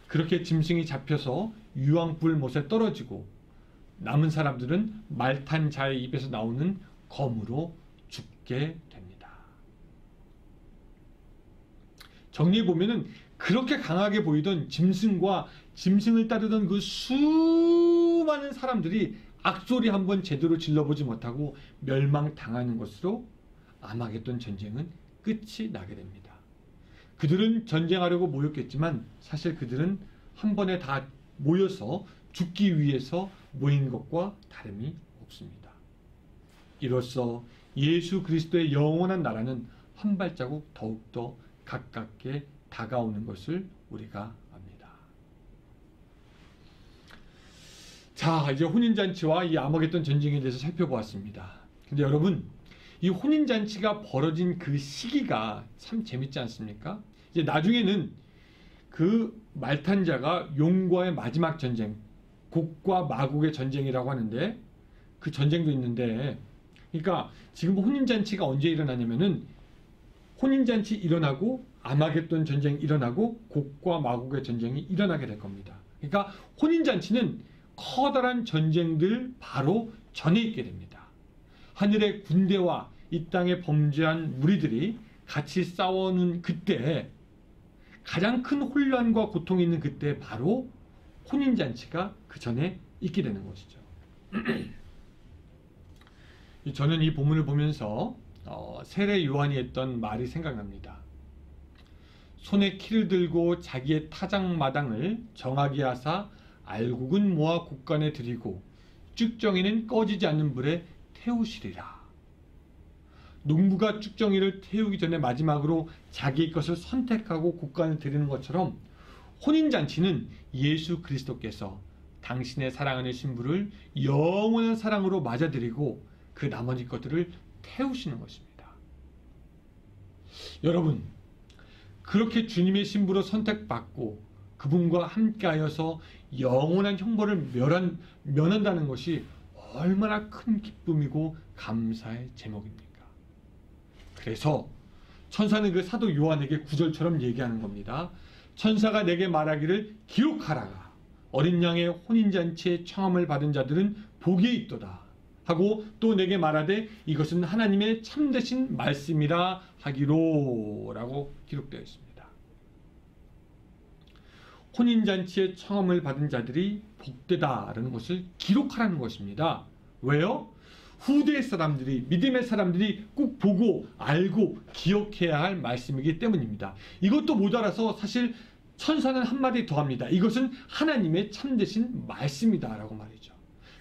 그렇게 짐승이 잡혀서 유황불 못에 떨어지고 남은 사람들은 말탄 자의 입에서 나오는 검으로 죽게 됩니다. 정리해보면은 그렇게 강하게 보이던 짐승과 짐승을 따르던 그 수많은 사람들이 악소리 한번 제대로 질러보지 못하고 멸망당하는 것으로 아마겟돈 전쟁은 끝이 나게 됩니다. 그들은 전쟁하려고 모였겠지만 사실 그들은 한 번에 다 모여서 죽기 위해서 모인 것과 다름이 없습니다. 이로써 예수 그리스도의 영원한 나라는 한 발자국 더욱더 가깝게 다가오는 것을 우리가 압니다. 자, 이제 혼인잔치와 이 아마겟돈 전쟁에 대해서 살펴보았습니다. 근데 여러분, 이 혼인잔치가 벌어진 그 시기가 참 재밌지 않습니까? 이제 나중에는 그 말탄자가 용과의 마지막 전쟁, 곡과 마곡의 전쟁이라고 하는데, 그 전쟁도 있는데, 그러니까 지금 혼인잔치가 언제 일어나냐면은 혼인잔치 일어나고 아마겟돈 전쟁 일어나고 곡과 마곡의 전쟁이 일어나게 될 겁니다. 그러니까 혼인잔치는 커다란 전쟁들 바로 전에 있게 됩니다. 하늘의 군대와 이 땅에 범죄한 무리들이 같이 싸우는 그때, 가장 큰 혼란과 고통이 있는 그때 바로 혼인잔치가 그 전에 있게 되는 것이죠. 저는 이 본문을 보면서 세례 요한이 했던 말이 생각납니다. 손에 키를 들고 자기의 타작마당을 정하게 하사 알곡은 모아 곡간에 들이고 쭉정이는 꺼지지 않는 불에 태우시리라. 농부가 쭉정이를 태우기 전에 마지막으로 자기의 것을 선택하고 곡간에 들이는 것처럼 혼인잔치는 예수 그리스도께서 당신의 사랑하는 신부를 영원한 사랑으로 맞아들이고 그 나머지 것들을 태우시는 것입니다. 여러분, 그렇게 주님의 신부로 선택받고 그분과 함께하여서 영원한 형벌을 면한다는 것이 얼마나 큰 기쁨이고 감사의 제목입니까? 그래서 천사는 그 사도 요한에게 구절처럼 얘기하는 겁니다. 천사가 내게 말하기를 기록하라. 어린 양의 혼인잔치에 청함을 받은 자들은 복이 있도다 하고 또 내게 말하되 이것은 하나님의 참되신 말씀이라 하기로 라고 기록되어 있습니다. 혼인잔치에 청함을 받은 자들이 복되다라는 것을 기록하라는 것입니다. 왜요? 후대의 사람들이, 믿음의 사람들이 꼭 보고 알고 기억해야 할 말씀이기 때문입니다. 이것도 못 알아서 사실 천사는 한마디 더 합니다. 이것은 하나님의 참되신 말씀이다 라고 말이죠.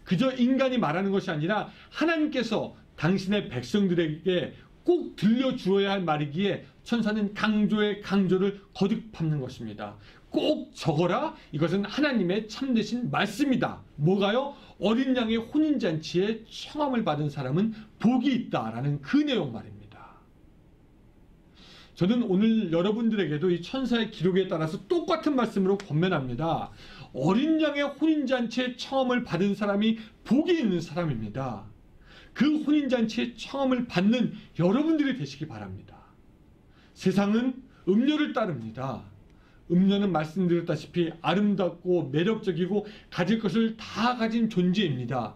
그저 인간이 말하는 것이 아니라 하나님께서 당신의 백성들에게 꼭 들려주어야 할 말이기에 천사는 강조의 강조를 거듭 밟는 것입니다. 꼭 적어라. 이것은 하나님의 참되신 말씀이다. 뭐가요? 어린 양의 혼인잔치에 청함을 받은 사람은 복이 있다라는 그 내용 말입니다. 저는 오늘 여러분들에게도 이 천사의 기록에 따라서 똑같은 말씀으로 권면합니다. 어린 양의 혼인잔치에 청함을 받은 사람이 복이 있는 사람입니다. 그 혼인잔치에 청함을 받는 여러분들이 되시기 바랍니다. 세상은 음료를 따릅니다. 음료는 말씀드렸다시피 아름답고 매력적이고 가질 것을 다 가진 존재입니다.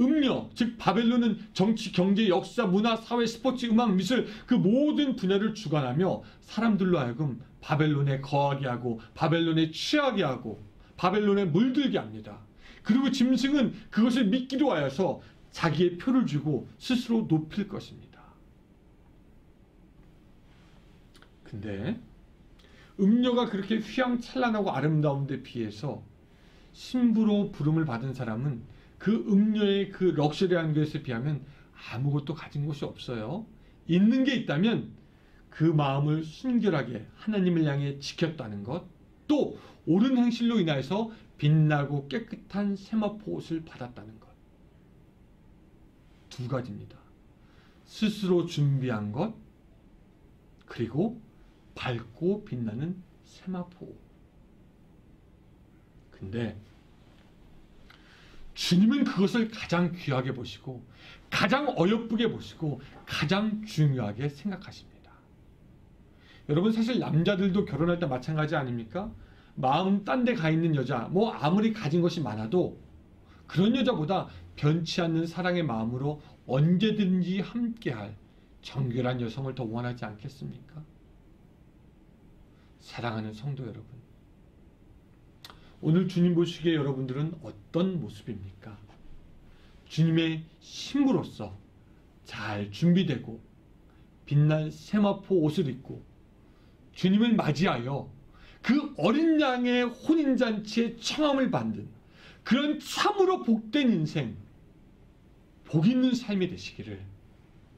음료, 즉 바벨론은 정치, 경제, 역사, 문화, 사회, 스포츠, 음악, 미술 그 모든 분야를 주관하며 사람들로 하여금 바벨론에 거하게 하고 바벨론에 취하게 하고 바벨론에 물들게 합니다. 그리고 짐승은 그것을 믿기로 하여서 자기의 표를 주고 스스로 높일 것입니다. 근데 음료가 그렇게 휘황찬란하고 아름다운 데 비해서 신부로 부름을 받은 사람은 그 음료의 그 럭셔리한 것에 비하면 아무것도 가진 것이 없어요. 있는 게 있다면 그 마음을 순결하게 하나님을 향해 지켰다는 것, 또 옳은 행실로 인하여서 빛나고 깨끗한 세마포 옷을 받았다는 것. 두 가지입니다. 스스로 준비한 것, 그리고 밝고 빛나는 세마포. 근데 주님은 그것을 가장 귀하게 보시고 가장 어여쁘게 보시고 가장 중요하게 생각하십니다. 여러분, 사실 남자들도 결혼할 때 마찬가지 아닙니까? 마음 딴 데 가 있는 여자, 뭐 아무리 가진 것이 많아도 그런 여자보다 변치 않는 사랑의 마음으로 언제든지 함께할 정결한 여성을 더 원하지 않겠습니까? 사랑하는 성도 여러분, 오늘 주님 보시기에 여러분들은 어떤 모습입니까? 주님의 신부로서 잘 준비되고 빛난 세마포 옷을 입고 주님을 맞이하여 그 어린 양의 혼인잔치에 청함을 받는 그런 참으로 복된 인생, 복 있는 삶이 되시기를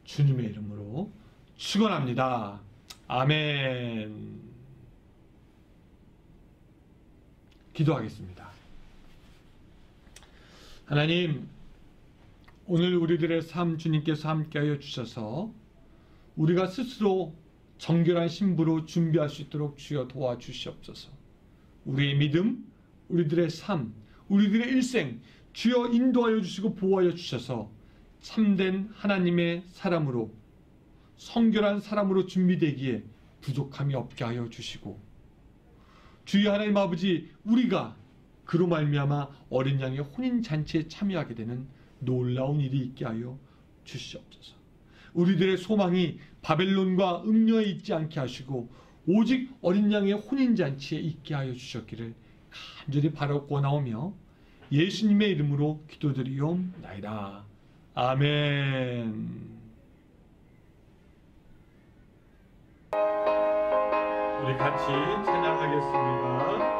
주님의 이름으로 축원합니다. 아멘. 기도하겠습니다. 하나님, 오늘 우리들의 삶 주님께서 함께하여 주셔서 우리가 스스로 정결한 신부로 준비할 수 있도록 주여 도와주시옵소서. 우리의 믿음, 우리들의 삶, 우리들의 일생 주여 인도하여 주시고 보호하여 주셔서 참된 하나님의 사람으로, 성결한 사람으로 준비되기에 부족함이 없게 하여 주시고, 주여 하나님 아버지, 우리가 그로 말미암아 어린 양의 혼인잔치에 참여하게 되는 놀라운 일이 있게 하여 주시옵소서. 우리들의 소망이 바벨론과 음녀에 있지 않게 하시고 오직 어린 양의 혼인잔치에 있게 하여 주셨기를 간절히 바라고 나오며 예수님의 이름으로 기도드리옵나이다. 아멘. 우리 같이 찬양하겠습니다.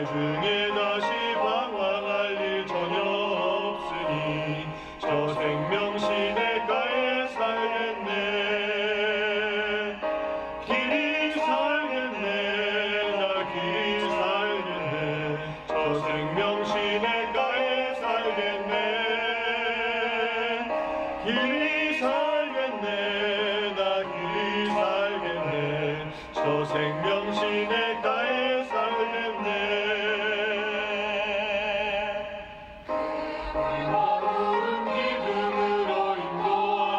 중에 다시 방황할 일 전혀 없으니 저 생명 시내가에 살겠네. 길이 살겠네. 나 길이 살겠네. 저 생명 시내가에 살겠네. 길이 살겠네. 나 길이 살겠네. 저 생명 시내가에 살겠네. 길이 살겠네.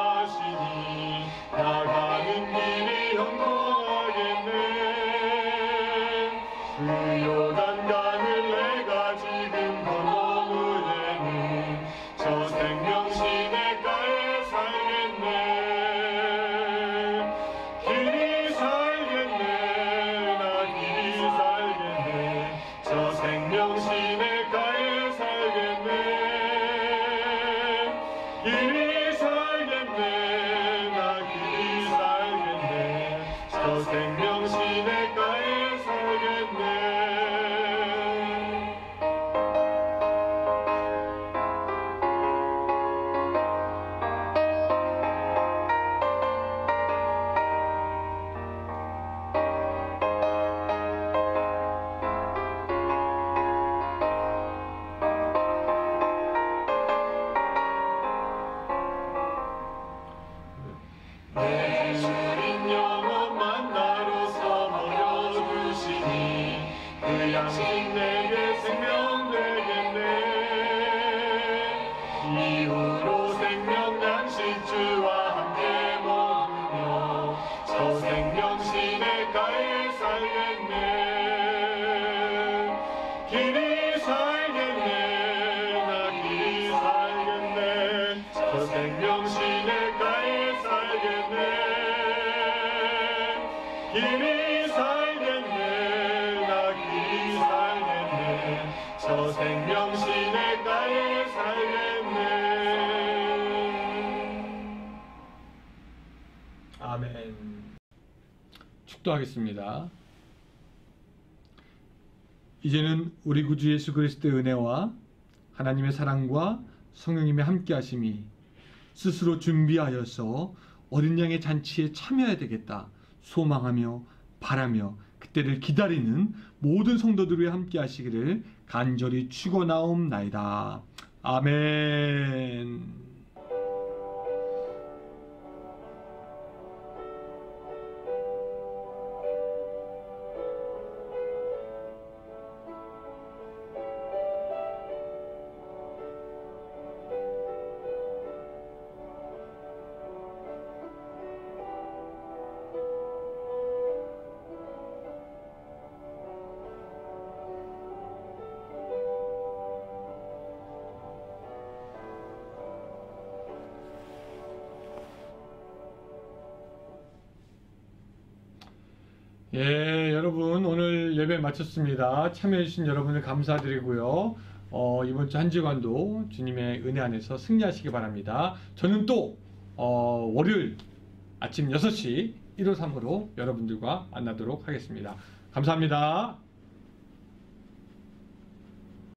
나 길이 살겠네. 저 생명 시내가에 살겠네. 양식 내게 생명 되겠네. 이후로 생명 양식주와 함께 먹으며 저 생명 시내가에 살겠네. 길이 살겠네. 나 길이 살겠네. 저 생명 시내가에 살겠네. 길이 살겠네. 저 생명 시내가에 살겠네. 아멘. 축도하겠습니다. 이제는 우리 구주 예수 그리스도의 은혜와 하나님의 사랑과 성령님의 함께하심이 스스로 준비하여서 어린 양의 잔치에 참여해야 되겠다 소망하며 바라며 그때를 기다리는 모든 성도들과 함께 하시기를 간절히 축원하옵나이다. 아멘. 예, 여러분 오늘 예배 마쳤습니다. 참여해주신 여러분을 감사드리고요. 이번 주 한 주간도 주님의 은혜 안에서 승리하시기 바랍니다. 저는 또 월요일 아침 6시 153으로 여러분들과 만나도록 하겠습니다. 감사합니다.